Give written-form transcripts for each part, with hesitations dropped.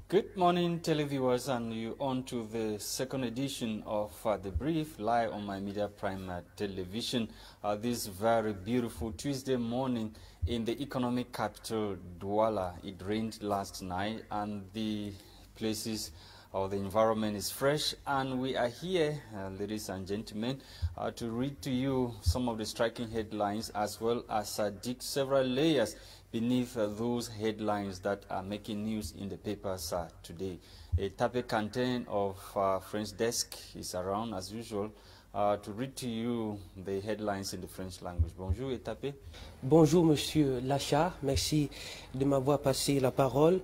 Good morning, televiewers, and you on to the second edition of The Brief, live on My Media Prime television. This very beautiful Tuesday morning in the economic capital, Douala. It rained last night, and the places or the environment is fresh, and we are here, ladies and gentlemen, to read to you some of the striking headlines, as well as dig several layers beneath those headlines that are making news in the papers today. ETAPE Quintein of French desk is around as usual to read to you the headlines in the French language. Bonjour ETAPE. Bonjour Monsieur Lasha, merci de m'avoir passé la parole.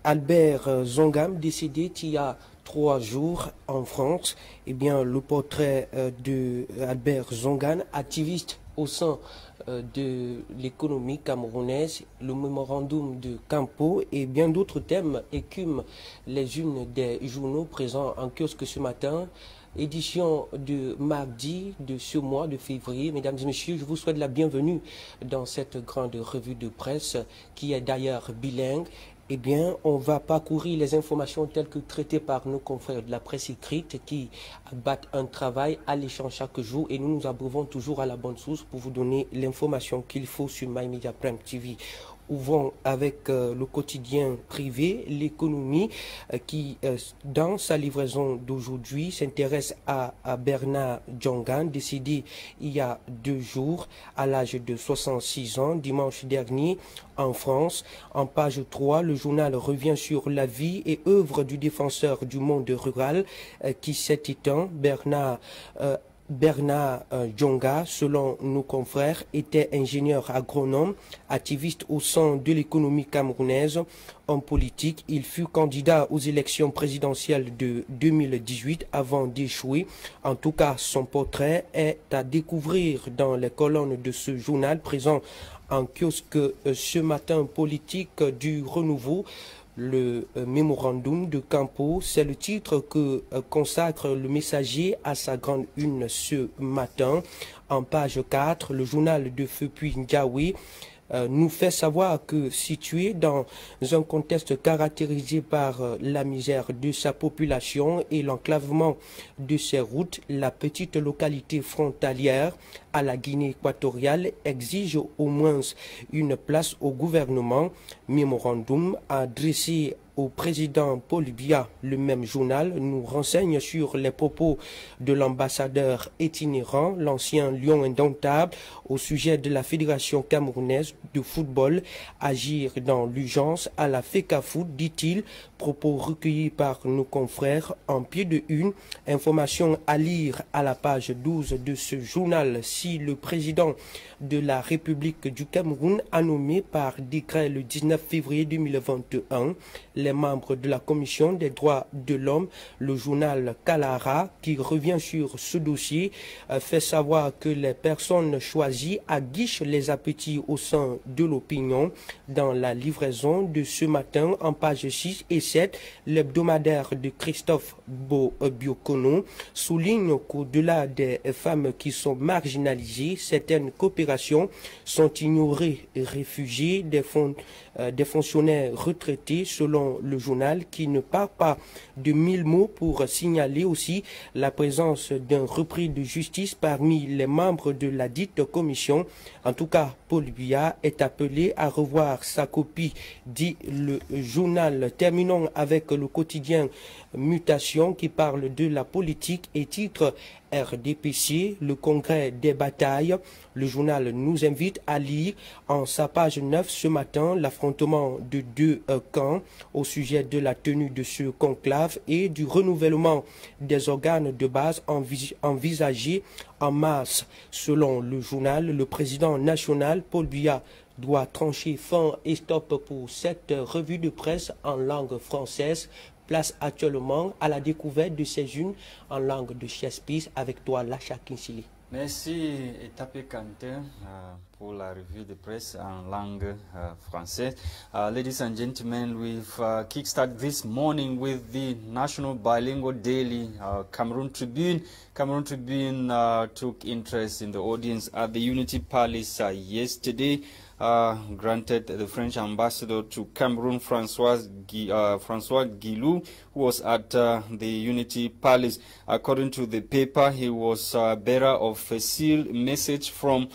Albert Zongam, décédé il y a 3 jours en France. Eh bien, le portrait de Albert Zongam, activiste au sein de l'économie camerounaise, le mémorandum de Campo et bien d'autres thèmes écument les unes des journaux présents en kiosque ce matin. Édition de mardi de ce mois de février. Mesdames et messieurs, je vous souhaite la bienvenue dans cette grande revue de presse qui est d'ailleurs bilingue. Eh bien, on va parcourir les informations telles que traitées par nos confrères de la presse écrite qui battent un travail alléchant chaque jour, et nous nous abreuvons toujours à la bonne source pour vous donner l'information qu'il faut sur My Media Prime TV. Ouvrons avec le quotidien privé, l'économie, qui, dans sa livraison d'aujourd'hui, s'intéresse à Bernard Djongan, décédé il y a 2 jours à l'âge de 66 ans, dimanche dernier, en France. En page 3, le journal revient sur la vie et œuvre du défenseur du monde rural qui s'est éteint. Bernard Djonga, selon nos confrères, était ingénieur agronome, activiste au sein de l'économie camerounaise. En politique, il fut candidat aux élections présidentielles de 2018 avant d'échouer. En tout cas, son portrait est à découvrir dans les colonnes de ce journal présent en kiosque ce matin. Politique du renouveau. Le mémorandum de Campo, c'est le titre que consacre le Messager à sa grande une ce matin. En page 4, le journal de Feu Puy Ndiaye nous fait savoir que, situé dans un contexte caractérisé par la misère de sa population et l'enclavement de ses routes, la petite localité frontalière à la Guinée équatoriale exige au moins une place au gouvernement. Mémorandum adressé au président Paul Biya. Le même journal nous renseigne sur les propos de l'ambassadeur itinérant, l'ancien lion indomptable, au sujet de la Fédération camerounaise de football. Agir dans l'urgence à la FECAFOOT, dit-il. Propos recueillis par nos confrères en pied de une. Information à lire à la page 12 de ce journal. Si le président de la République du Cameroun a nommé par décret le 19 février 2021 les membres de la Commission des droits de l'homme, le journal Kalara, qui revient sur ce dossier, fait savoir que les personnes choisies aguichent les appétits au sein de l'opinion. Dans la livraison de ce matin, en pages 6 et 7, l'hebdomadaire de Christophe Biocono souligne qu'au-delà des femmes qui sont marginalisées, certaines coopérations sont ignorées et réfugiées des fonctionnaires retraités, selon le journal, qui ne part pas de 1000 mots pour signaler aussi la présence d'un repris de justice parmi les membres de la dite commission. En tout cas, Paul Biya est appelé à revoir sa copie, dit le journal. Terminons avec le quotidien Mutation qui parle de la politique et titre RDPC, le congrès des batailles. Le journal nous invite à lire en sa page 9 ce matin l'affrontement de 2 camps au sujet de la tenue de ce conclave et du renouvellement des organes de base envisagés en mars. Selon le journal, le président national Paul Biya doit trancher fin et stop pour cette revue de presse en langue française. Place actuellement à la découverte de ces unes en langue de Shakespeare avec toi, Lasha. Merci ETAPE Quintein pour la revue de presse en langue française. Ladies and gentlemen, we've kickstarted this morning with the national bilingual daily Cameroon Tribune. Cameroon Tribune took interest in the audience at the Unity Palace yesterday. granted the French ambassador to Cameroon, Francois Guilou, who was at the Unity Palace. According to the paper, he was bearer of a sealed message from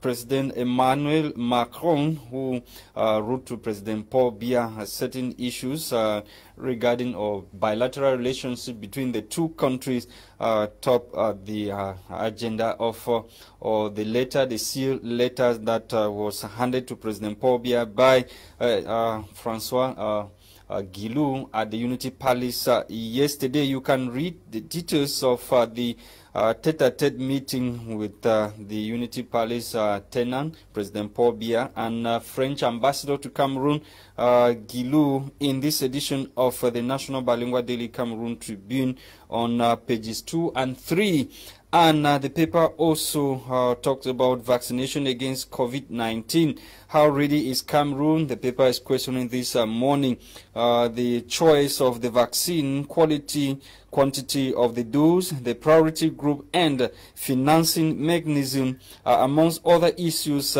President Emmanuel Macron, who wrote to President Paul Biya certain issues regarding bilateral relationship between the two countries, top the agenda of the letter, the sealed letter that was handed to President Paul Biya by Francois Guilou at the Unity Palace yesterday. You can read the details of the tete-a-tete meeting with the Unity Palace tenant, President Paul Biya, and French ambassador to Cameroon, Guilou, in this edition of the National Bilingual Daily Cameroon Tribune on pages 2 and 3. And the paper also talks about vaccination against COVID-19. How ready is Cameroon? The paper is questioning this morning the choice of the vaccine, quality, quantity of the dose, the priority group, and financing mechanism, amongst other issues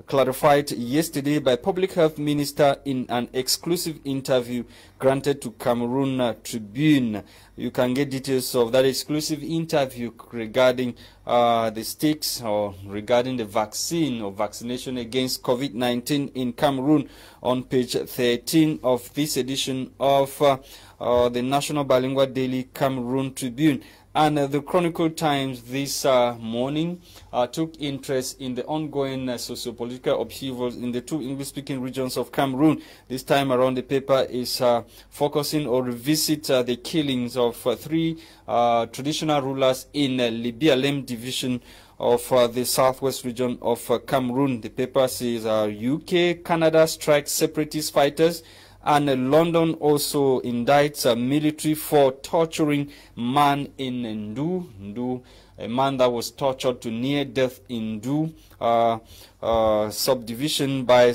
clarified yesterday by Public Health Minister in an exclusive interview granted to Cameroon Tribune. You can get details of that exclusive interview regarding the stakes or regarding the vaccine or vaccination against COVID-19 in Cameroon on page 13 of this edition of the National Bilingual Daily Cameroon Tribune. And the Chronicle Times this morning took interest in the ongoing socio-political upheavals in the two English-speaking regions of Cameroon. This time around, the paper is focusing or revisit the killings of three traditional rulers in Libialem division of the southwest region of Cameroon. The paper says UK, Canada strikes separatist fighters, and London also indicts a military for torturing man in Ndu, a man that was tortured to near death in Ndu subdivision by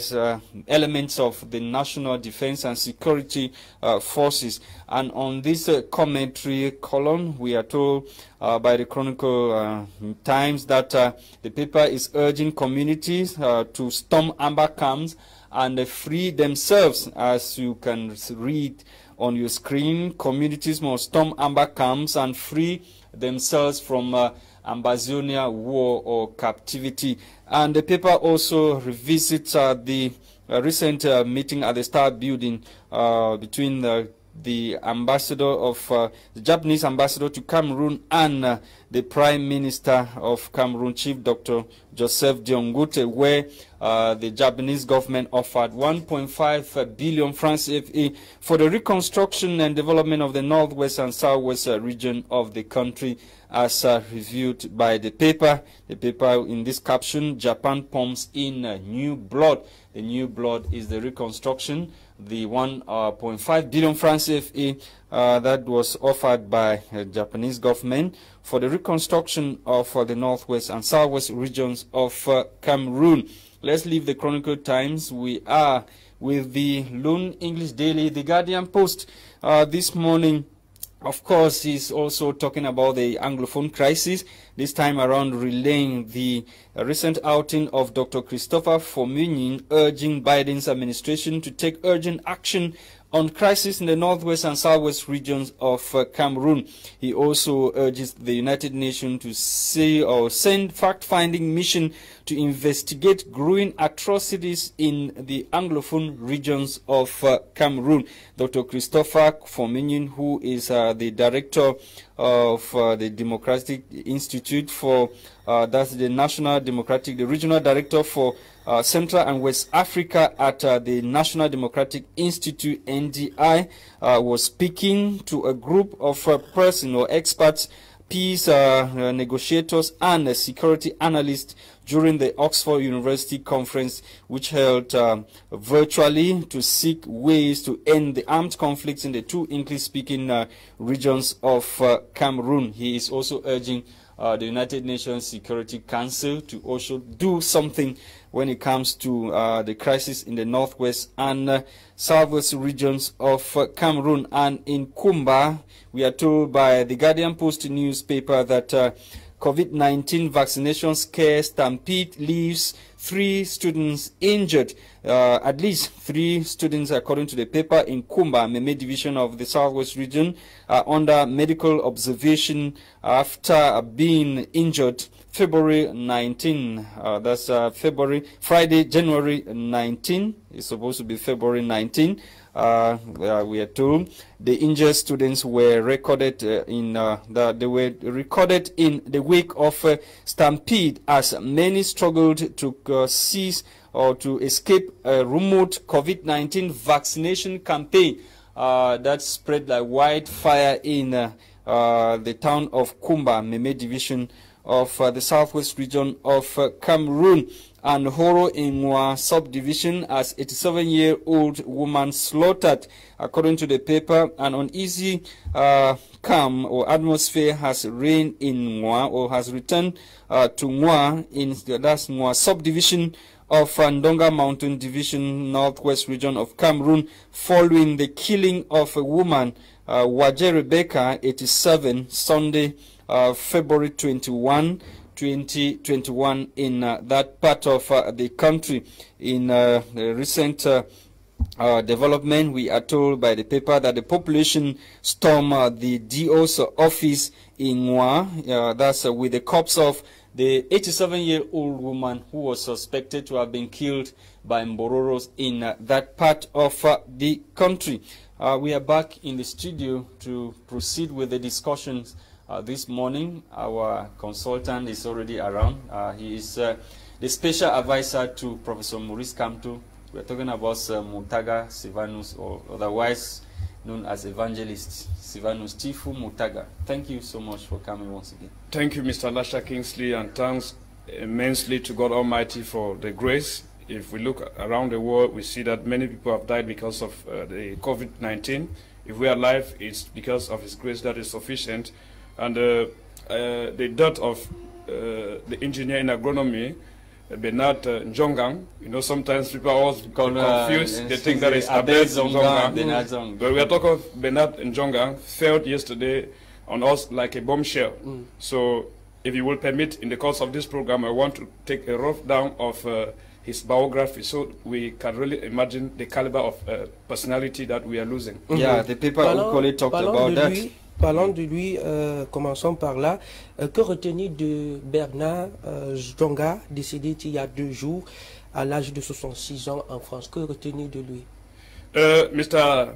elements of the National Defense and Security Forces. And on this commentary column, we are told by the Chronicle Times that the paper is urging communities to storm amber camps and free themselves. As you can read on your screen, communities must storm amber camps and free themselves from Ambazonia war or captivity. And the paper also revisits the recent meeting at the Star Building between the ambassador of the Japanese ambassador to Cameroon and the Prime Minister of Cameroon, Chief Dr. Joseph Diongute, where the Japanese government offered 1.5 billion francs CFA for the reconstruction and development of the northwest and southwest region of the country, as reviewed by the paper. The paper, in this caption, Japan pumps in new blood. The new blood is the reconstruction, the 1.5 billion francs CFA that was offered by the Japanese government for the reconstruction of the northwest and southwest regions of Cameroon. Let's leave the Chronicle Times. We are with the Lone English Daily. The Guardian Post this morning, of course, is also talking about the Anglophone crisis, this time around relaying the recent outing of Dr. Christopher Formunin, urging Biden's administration to take urgent action on crisis in the northwest and southwest regions of Cameroon. He also urges the United Nations to send fact-finding mission to investigate growing atrocities in the Anglophone regions of Cameroon. Dr. Christopher Formunin, who is the director of the Democratic Institute for, that's the the regional director for Central and West Africa at the National Democratic Institute, NDI, was speaking to a group of personnel experts, peace negotiators, and security analysts during the Oxford University conference, which held virtually to seek ways to end the armed conflicts in the two English-speaking regions of Cameroon. He is also urging the United Nations Security Council to also do something when it comes to the crisis in the northwest and southwest regions of Cameroon. And in Kumba, we are told by the Guardian Post newspaper that COVID-19 vaccination scare stampede leaves 3 students injured. At least 3 students, according to the paper, in Kumba, Meme division of the Southwest region, are under medical observation after being injured February 19. That's Friday, January 19. It's supposed to be February 19. We are told the injured students were recorded in the wake of stampede, as many struggled to seize or to escape a remote COVID-19 vaccination campaign that spread like wildfire in the town of Kumba, Meme division of the Southwest region of Cameroon, and Horo Inwa subdivision, as 87-year-old woman slaughtered. According to the paper, an uneasy calm or atmosphere has reigned in Nwa, or has returned to Nwa, in that's Nwa subdivision of Ndonga Mountain Division, Northwest region of Cameroon, following the killing of a woman, Waje Rebecca, 87, Sunday, February 21, 2021, in that part of the country. In recent development, we are told by the paper that the population stormed the DO's office in Nwa, that's with the corpse of the 87-year-old woman who was suspected to have been killed by Mbororos in that part of the country. We are back in the studio to proceed with the discussions this morning. Our consultant is already around. He is the special advisor to Professor Maurice Kamto. We are talking about Mutaga SYLVANUS, or otherwise known as Evangelist SYLVANUS TIFUH Mutaga. Thank you so much for coming once again. Thank you, Mr. Lasha Kingsley, and thanks immensely to God Almighty for the grace. If we look around the world, we see that many people have died because of the COVID-19. If we are alive, it's because of His grace that is sufficient. And the death of the engineer in agronomy, Bernard Njongang, you know, sometimes people are always confused. They think that is Abel Njongang. But we are talking of Bernard Njongang, fell yesterday on us like a bombshell. So if you will permit, in the course of this program, I want to take a rough down of his biography, so we can really imagine the caliber of personality that we are losing. Yeah, the paper equally talked about that. Parlons de lui, commençons par là. Que retenir de Bernard Njonga, décédé il y a 2 jours à l'âge de 66 ans en France? Que retenir de lui? Mr.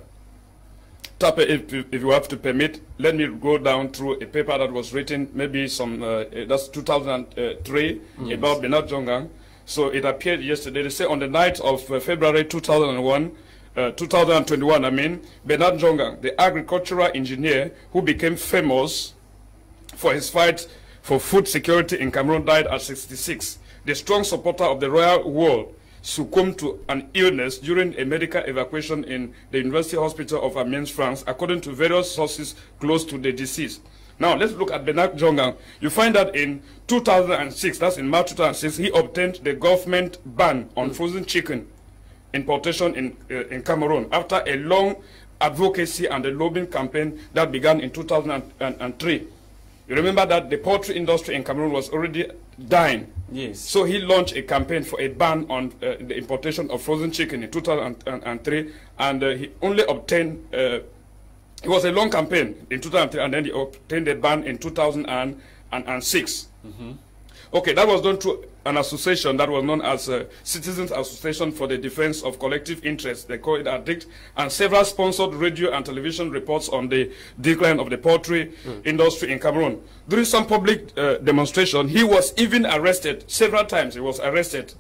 Tape, if you have to permit, let me go down through a paper that was written, maybe that's 2003, about Bernard Njonga. So it appeared yesterday. They say on the night of February 2021, Bernard Njonga, the agricultural engineer who became famous for his fight for food security in Cameroon, died at 66. The strong supporter of the royal world succumbed to an illness during a medical evacuation in the University Hospital of Amiens, France, according to various sources close to the deceased. Now, let's look at Bernard Njonga. You find that in 2006, that's in March 2006, he obtained the government ban on frozen chicken importation in Cameroon after a long advocacy and a lobbying campaign that began in 2003. You remember that the poultry industry in Cameroon was already dying. Yes. So he launched a campaign for a ban on the importation of frozen chicken in 2003, and he only obtained, it was a long campaign in 2003, and then he obtained a ban in 2006. Okay, that was done through an association that was known as Citizens Association for the Defense of Collective Interests. They call it ADDICT, and several sponsored radio and television reports on the decline of the poultry industry in Cameroon. During some public demonstration, he was even arrested several times. He was arrested.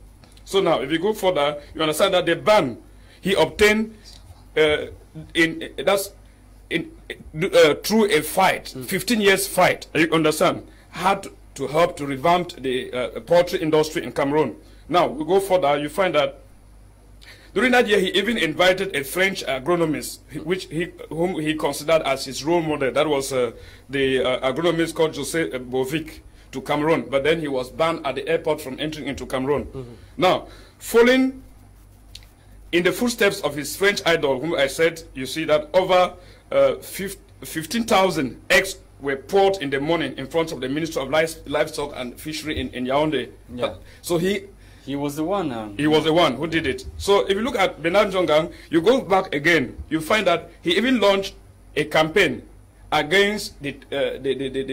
So now, if you go further, you understand that the ban he obtained through a fight, 15 years fight, you understand, had to help to revamp the poultry industry in Cameroon. Now, we go further, you find that during that year, he even invited a French agronomist, whom he considered as his role model. That was the agronomist called José Bovic, to Cameroon. But then he was banned at the airport from entering into Cameroon. Now, following in the footsteps of his French idol, whom I said, you see that over 15,000 were poured in the morning in front of the Minister of Livestock and Fishery in Yaoundé. Yeah. So he was the one. He was the one who did it. So if you look at Bernard Jongang, you go back again, you find that he even launched a campaign against the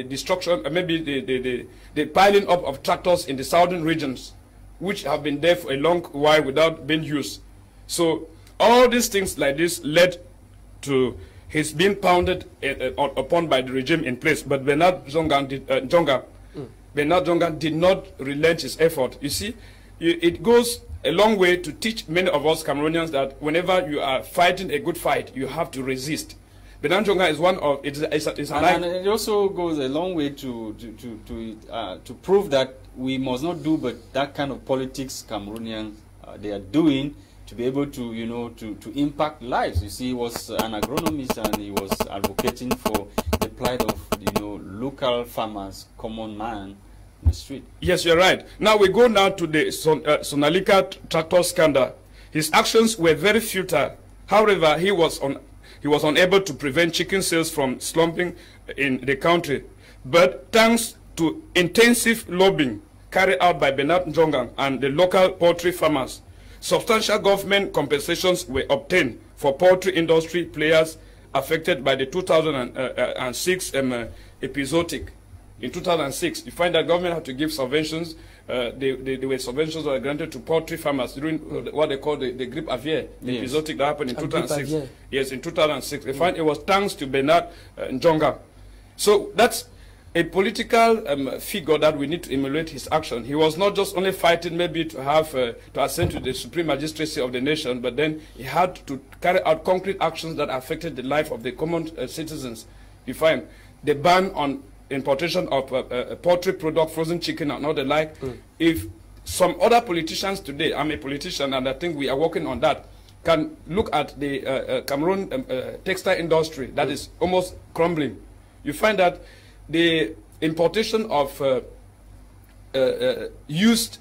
destruction, maybe the piling up of tractors in the southern regions, which have been there for a long while without being used. So all these things like this led to his being pounded upon by the regime in place. But Bernard Jongang did not relent his effort. You see, it goes a long way to teach many of us Cameroonians that whenever you are fighting a good fight, you have to resist. Bernard Jongang is one of and it also goes a long way to prove that we must not do but that kind of politics Cameroonians they are doing to be able to to impact lives. You see, he was an agronomist and he was advocating for the plight of local farmers, common man in the street. Yes, you're right. Now we go now to the Sonalika tractor scandal. His actions were very futile. However, he was unable to prevent chicken sales from slumping in the country. But thanks to intensive lobbying carried out by Bernard Jongang and the local poultry farmers, substantial government compensations were obtained for poultry industry players affected by the 2006 episodic. In 2006, you find that government had to give subventions. Subventions were granted to poultry farmers during what they call the grippe aviaire, the episodic that happened in 2006. Yes, in 2006. They find it was thanks to Bernard Jongang. So that's a political figure that we need to emulate his action. He was not just only fighting maybe to have to ascend to the supreme magistracy of the nation, but then he had to carry out concrete actions that affected the life of the common citizens. You find the ban on importation of poultry product, frozen chicken and all the like. If some other politicians today, I'm a politician and I think we are working on that, can look at the Cameroon textile industry that is almost crumbling. You find that the importation of used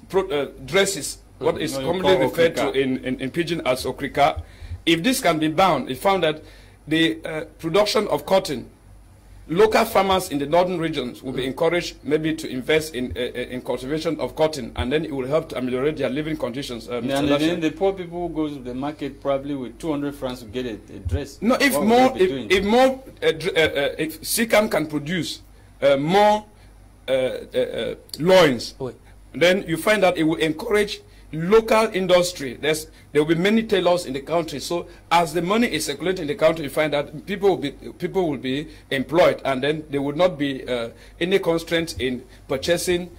dresses, what is commonly referred to in Pidgin as okrika, if this can be banned, it found that the production of cotton, local farmers in the northern regions will be encouraged maybe to invest in cultivation of cotton, and then it will help to ameliorate their living conditions. And then the poor people who go to the market probably with 200 francs to get a dress. No, if SICAM can produce more loins, then you find that it will encourage local industry. There will be many tailors in the country. So as the money is circulating in the country, you find that people will be employed, and then there would not be any constraint in purchasing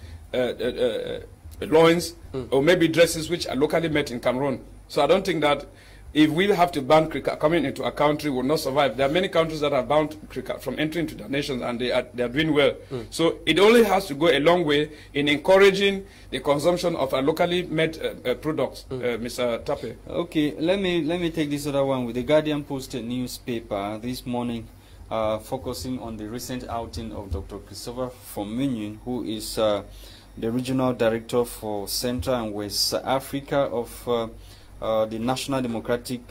loins or maybe dresses which are locally made in Cameroon. So I don't think that if we have to ban cricket coming into a country, will not survive. There are many countries that have banned cricket from entering into their nations, and they are doing well. So it only has to go a long way in encouraging the consumption of a locally made products, Mr. Tape. Okay, let me take this other one with the Guardian posted newspaper this morning, focusing on the recent outing of Dr. Christopher Fomunyin, who is the regional director for Central and West Africa of the National Democratic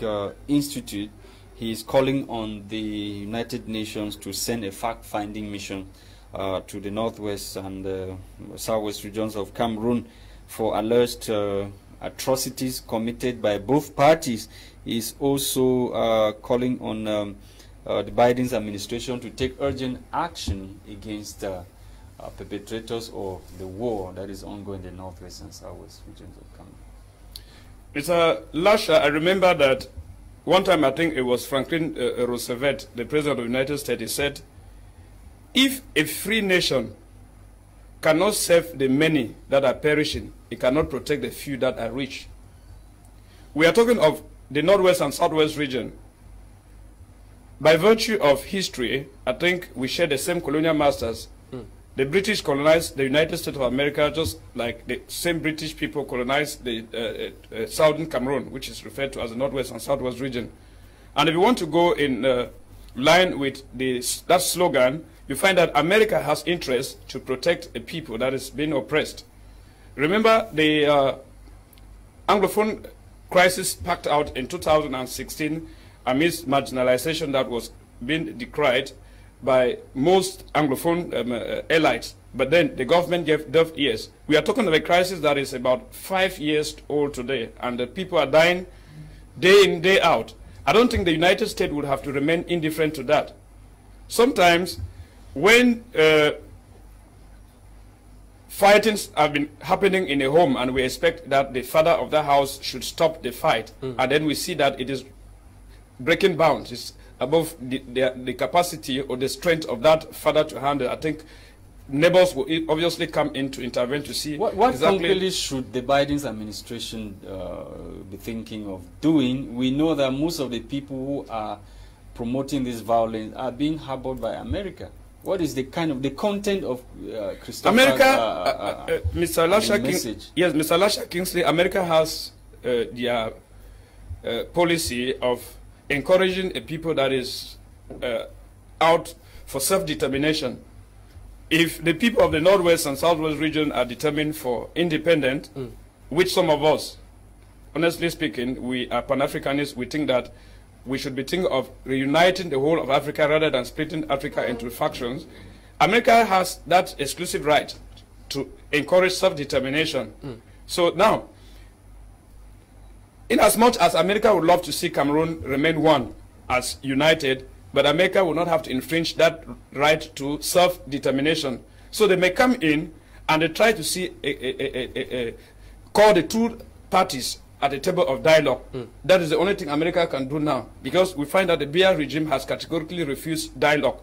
Institute. He is calling on the United Nations to send a fact-finding mission to the northwest and southwest regions of Cameroon for alleged atrocities committed by both parties. He is also calling on the Biden's administration to take urgent action against perpetrators of the war that is ongoing in the northwest and southwest regions of Cameroon. Mr. Lasha, I remember that one time, I think it was Franklin Roosevelt, the President of the United States, he said, if a free nation cannot save the many that are perishing, it cannot protect the few that are rich. We are talking of the northwest and southwest region. By virtue of history, I think we share the same colonial masters. The British colonized the United States of America just like the same British people colonized the southern Cameroon, which is referred to as the northwest and southwest region. And if you want to go in line with that slogan, you find that America has interest to protect a people that is being oppressed. Remember the Anglophone crisis packed out in 2016 amidst marginalization that was being decried. by most Anglophone elites, but then the government gave deaf ears. We are talking of a crisis that is about 5 years old today, and the people are dying day in, day out. I don't think the United States would have to remain indifferent to that. Sometimes when fightings have been happening in a home and we expect that the father of the house should stop the fight, and then we see that it is breaking bounds, it's above the capacity or the strength of that father to handle, I think neighbors will obviously come in to intervene to see what exactly concretely should the Biden's administration be thinking of doing. We know that most of the people who are promoting this violence are being harbored by America. What is the kind of the content of Christopher's Mr. Lasha message? Yes, Mr. Lasha Kingsley, America has their policy of encouraging a people that is out for self-determination. If the people of the Northwest and Southwest region are determined for independence, which some of us, honestly speaking, we are Pan-Africanists, we think that we should be thinking of reuniting the whole of Africa rather than splitting Africa into factions. America has that exclusive right to encourage self-determination. So now, in as much as America would love to see Cameroon remain one as united, but America will not have to infringe that right to self-determination. So they may come in and they try to see call the two parties at the table of dialogue. That is the only thing America can do now, because we find that the Biya regime has categorically refused dialogue,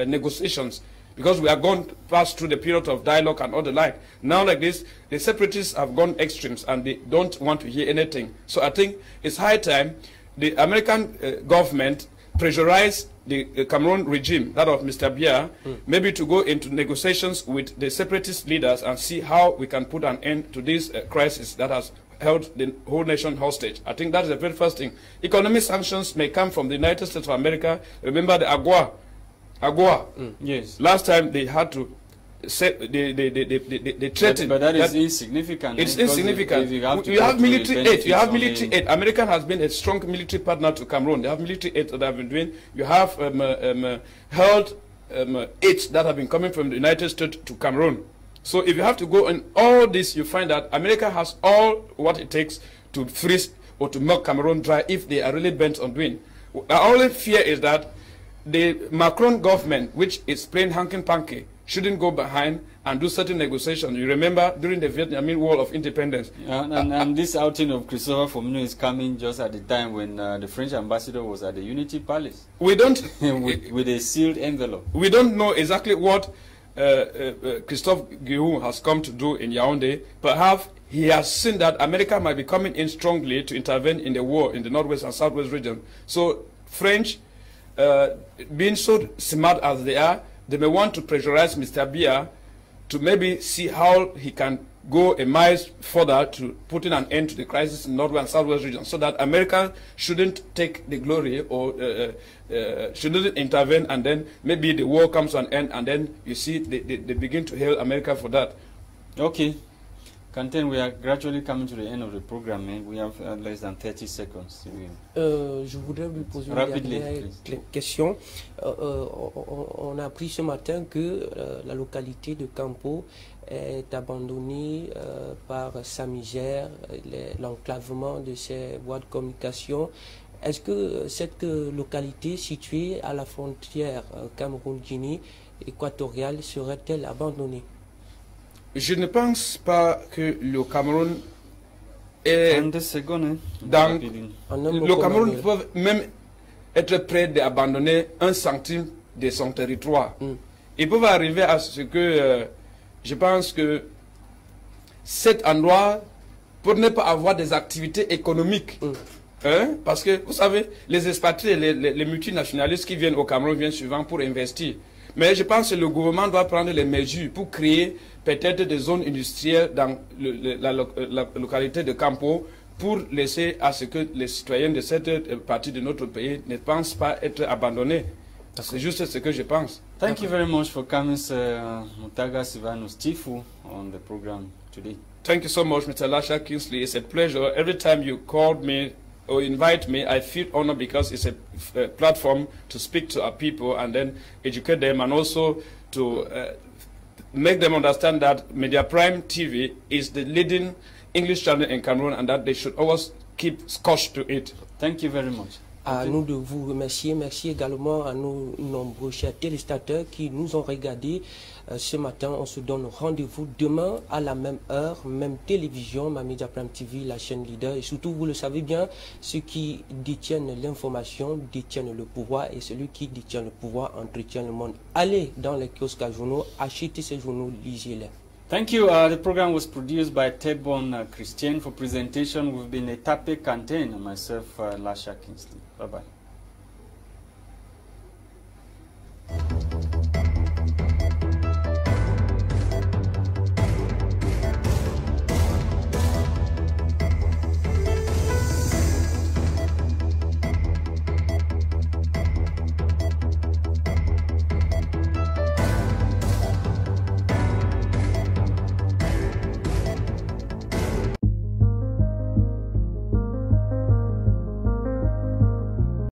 negotiations, because we are going past through the period of dialogue and all the like. Now like this, the separatists have gone extremes and they don't want to hear anything. So I think it's high time the American government pressurize the Cameroon regime, that of Mr. Biya, maybe to go into negotiations with the separatist leaders and see how we can put an end to this crisis that has held the whole nation hostage. I think that is the very first thing. Economic sanctions may come from the United States of America. Remember the AGOA. Yes. Last time they had to say they threatened. But that is insignificant. It's insignificant. You have military aid. You have military aid. America has been a strong military partner to Cameroon. They have military aid that they have been doing. You have held aid that have been coming from the United States to Cameroon. So if you have to go in all this, you find that America has all what it takes to freeze or to milk Cameroon dry if they are really bent on doing. Our only fear is that the Macron government, which is playing hanky-panky, shouldn't go behind and do certain negotiations. You remember during the Vietnamese War of Independence. And this outing of Christopher Fomino is coming just at the time when the French ambassador was at the Unity Palace. We don't with a sealed envelope. We don't know exactly what Christophe Guéhou has come to do in Yaoundé. Perhaps he has seen that America might be coming in strongly to intervene in the war in the Northwest and Southwest region. So French, being so smart as they are, they may want to pressurize Mr. Biya to maybe see how he can go a mile further to putting an end to the crisis in Northwest and Southwest region, so that America shouldn't take the glory or shouldn't intervene, and then maybe the war comes to an end, and then you see they begin to hail America for that. Okay. Quentin, we are gradually coming to the end of the program. We have less than 30 seconds. Je voudrais lui poser une dernière question. On a appris ce matin que la localité de Campo est abandonnée par sa misère, l'enclavement de ses voies de communication. Est-ce que cette localité située à la frontière Cameroun-Guinée équatoriale serait-elle abandonnée? Je ne pense pas que le Cameroun est dans... Le Cameroun peut même être prêt d'abandonner 1 centime de son territoire. Ils peuvent arriver à ce que je pense que cet endroit, pour ne pas avoir des activités économiques, parce que vous savez, les expatriés, les multinationalistes qui viennent au Cameroun viennent souvent pour investir. Mais je pense que le gouvernement doit prendre les mesures pour créer peut-être des zones industrielles dans la localité de Campo pour laisser à ce que les citoyens de cette partie de notre pays ne pensent pas être abandonnés. C'est juste ce que je pense. Thank you very much for coming, Mutaga SYLVANUS TIFUH, on the program today. Thank you so much, Mr. Lasha Kingsley. It's a pleasure. Every time you called me or invite me, I feel honored because it's a platform to speak to our people and then educate them, and also to make them understand that Media Prime TV is the leading English channel in Cameroon and that they should always keep scotched to it. Thank you very much. À nous de vous remercier. Merci également à nos nombreux chers téléspectateurs qui nous ont regardés ce matin. On se donne rendez-vous demain à la même heure, même télévision, ma Media Prime TV, la chaîne leader. Et surtout, vous le savez bien, ceux qui détiennent l'information détiennent le pouvoir, et celui qui détient le pouvoir entretient le monde. Allez dans les kiosques à journaux, achetez ces journaux, lisez-les. Thank you. The program was produced by TEBONG, CHRISTAIN. For presentation, we've been ETAPE, QUINTEIN, and myself, Lasha. Bye-bye.